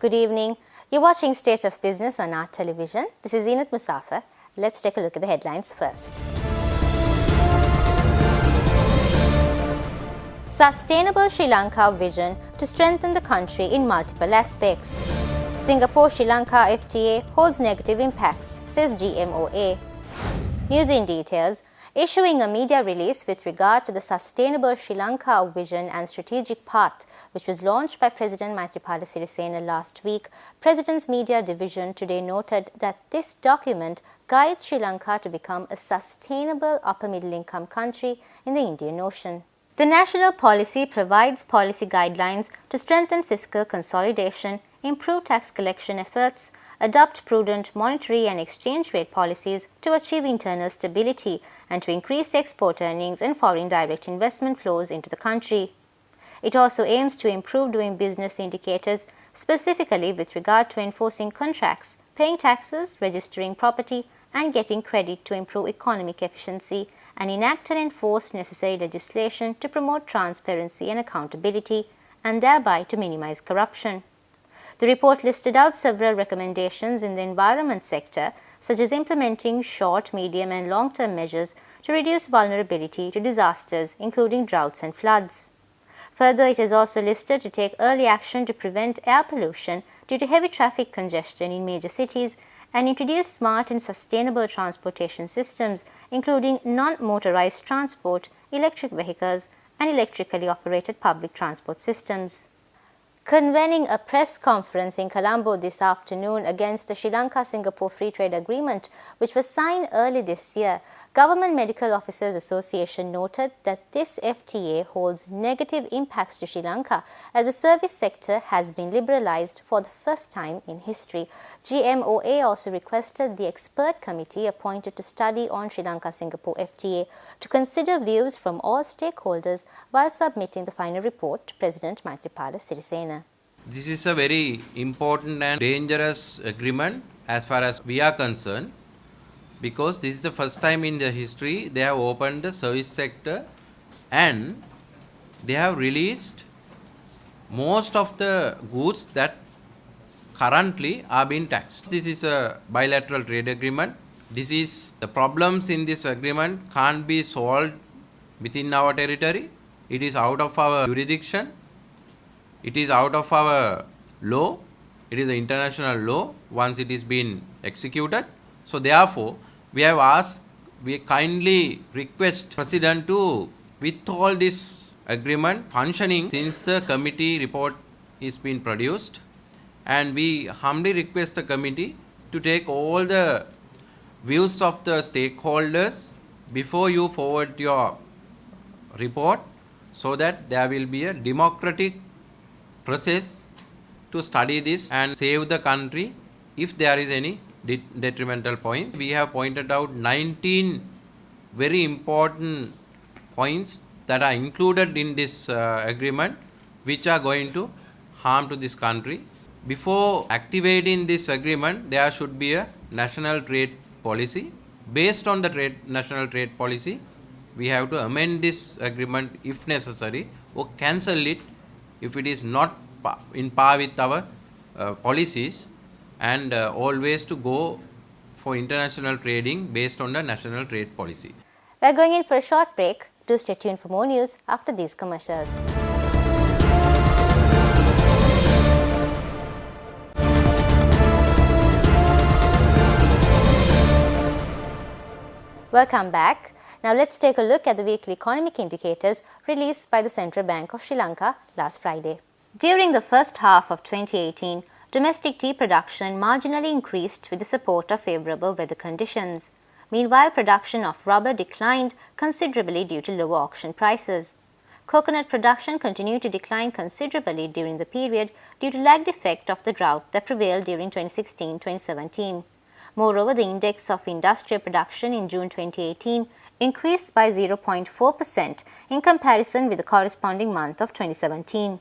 Good evening. You're watching State of Business on Art Television. This is Zenat Musafir. Let's take a look at the headlines first. Sustainable Sri Lanka vision to strengthen the country in multiple aspects. Singapore-Sri Lanka FTA holds negative impacts, says GMOA. News in details. Issuing a media release with regard to the Sustainable Sri Lanka Vision and Strategic Path, which was launched by President Maithripala Sirisena last week, President's Media Division today noted that this document guides Sri Lanka to become a sustainable upper-middle-income country in the Indian Ocean. The national policy provides policy guidelines to strengthen fiscal consolidation, improve tax collection efforts, adopt prudent monetary and exchange rate policies to achieve internal stability and to increase export earnings and foreign direct investment flows into the country. It also aims to improve doing business indicators, specifically with regard to enforcing contracts, paying taxes, registering property, and getting credit to improve economic efficiency, and enact and enforce necessary legislation to promote transparency and accountability, and thereby to minimize corruption. The report listed out several recommendations in the environment sector, such as implementing short, medium and long-term measures to reduce vulnerability to disasters, including droughts and floods. Further, it is also listed to take early action to prevent air pollution due to heavy traffic congestion in major cities and introduce smart and sustainable transportation systems, including non-motorized transport, electric vehicles and electrically operated public transport systems. Convening a press conference in Colombo this afternoon against the Sri Lanka-Singapore Free Trade Agreement, which was signed early this year, Government Medical Officers Association noted that this FTA holds negative impacts to Sri Lanka as the service sector has been liberalized for the first time in history. GMOA also requested the expert committee appointed to study on Sri Lanka-Singapore FTA to consider views from all stakeholders while submitting the final report to President Maithripala Sirisena. This is a very important and dangerous agreement as far as we are concerned, because this is the first time in the history they have opened the service sector and they have released most of the goods that currently are being taxed. This is a bilateral trade agreement. The problems in this agreement can't be solved within our territory. It is out of our jurisdiction. It is out of our law. It is an international law once it is been executed. So therefore, we kindly request President to withhold this agreement functioning since the committee report is being produced, and we humbly request the committee to take all the views of the stakeholders before you forward your report, so that there will be a democratic process to study this and save the country if there is any detrimental points. We have pointed out 19 very important points that are included in this agreement, which are going to harm to this country. Before activating this agreement, there should be a national trade policy. Based on the national trade policy, we have to amend this agreement if necessary, or cancel it if it is not in par with our policies, and always to go for international trading based on the national trade policy. We are going in for a short break. Do stay tuned for more news after these commercials. Welcome back. Now let's take a look at the weekly economic indicators released by the Central Bank of Sri Lanka last Friday. During the first half of 2018, domestic tea production marginally increased with the support of favourable weather conditions. Meanwhile, production of rubber declined considerably due to lower auction prices. Coconut production continued to decline considerably during the period due to lagged effect of the drought that prevailed during 2016-2017. Moreover, the index of industrial production in June 2018 increased by 0.4% in comparison with the corresponding month of 2017.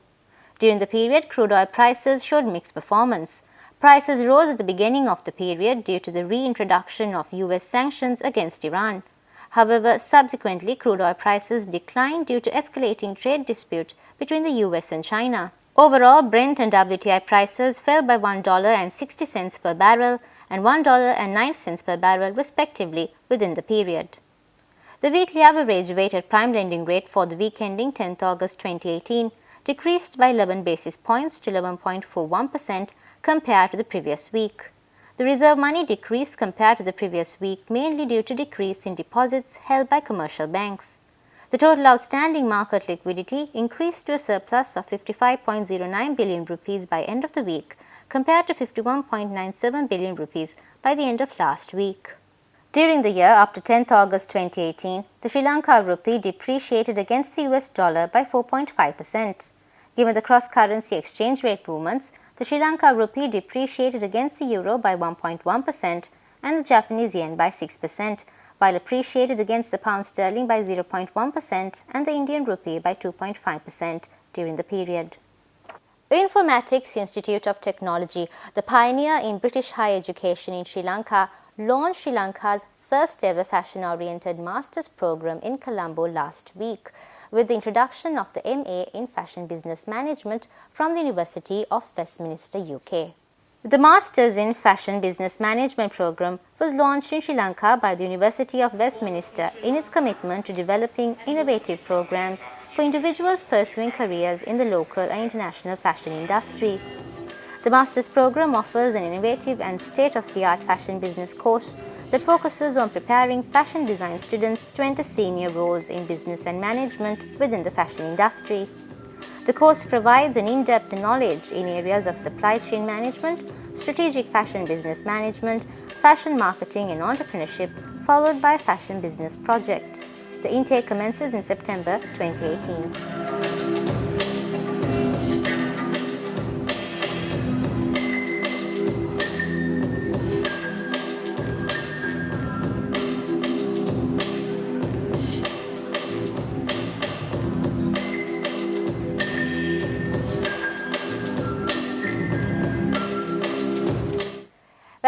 During the period, crude oil prices showed mixed performance. Prices rose at the beginning of the period due to the reintroduction of US sanctions against Iran. However, subsequently, crude oil prices declined due to escalating trade dispute between the US and China. Overall, Brent and WTI prices fell by $1.60 per barrel and $1.09 per barrel respectively within the period. The weekly average weighted prime lending rate for the week ending 10th August 2018 decreased by 11 basis points to 11.41% compared to the previous week. The reserve money decreased compared to the previous week mainly due to decrease in deposits held by commercial banks. The total outstanding market liquidity increased to a surplus of 55.09 billion rupees by end of the week compared to 51.97 billion rupees by the end of last week. During the year up to 10th August 2018, the Sri Lanka rupee depreciated against the US dollar by 4.5%. Given the cross-currency exchange rate movements, the Sri Lanka rupee depreciated against the euro by 1.1% and the Japanese yen by 6%, while appreciated against the pound sterling by 0.1% and the Indian rupee by 2.5% during the period. Informatics Institute of Technology, the pioneer in British higher education in Sri Lanka, launched Sri Lanka's first ever fashion-oriented master's program in Colombo last week with the introduction of the MA in Fashion Business Management from the University of Westminster, UK. The Masters in Fashion Business Management program was launched in Sri Lanka by the University of Westminster in its commitment to developing innovative programs for individuals pursuing careers in the local and international fashion industry. The Master's program offers an innovative and state-of-the-art fashion business course that focuses on preparing fashion design students to enter senior roles in business and management within the fashion industry. The course provides an in-depth knowledge in areas of supply chain management, strategic fashion business management, fashion marketing and entrepreneurship, followed by a fashion business project. The intake commences in September 2018.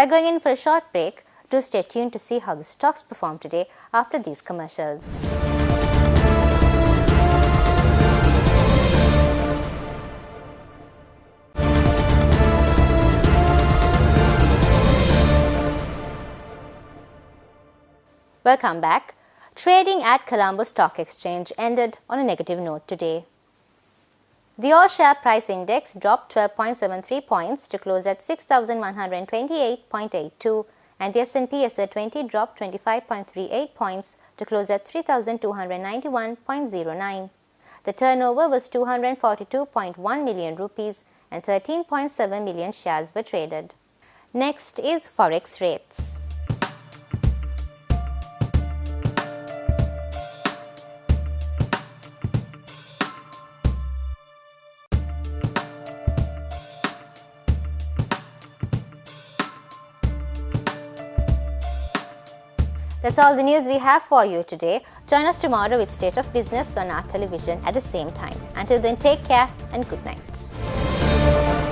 We're going in for a short break. Do stay tuned to see how the stocks perform today after these commercials. Welcome back. Trading at Colombo Stock Exchange ended on a negative note today. The All Share Price Index dropped 12.73 points to close at 6,128.82 and the S&P SR20 dropped 25.38 points to close at 3,291.09. The turnover was 242.1 million rupees and 13.7 million shares were traded. Next is Forex rates. That's all the news we have for you today. Join us tomorrow with State of Business on our television at the same time. Until then, take care and good night.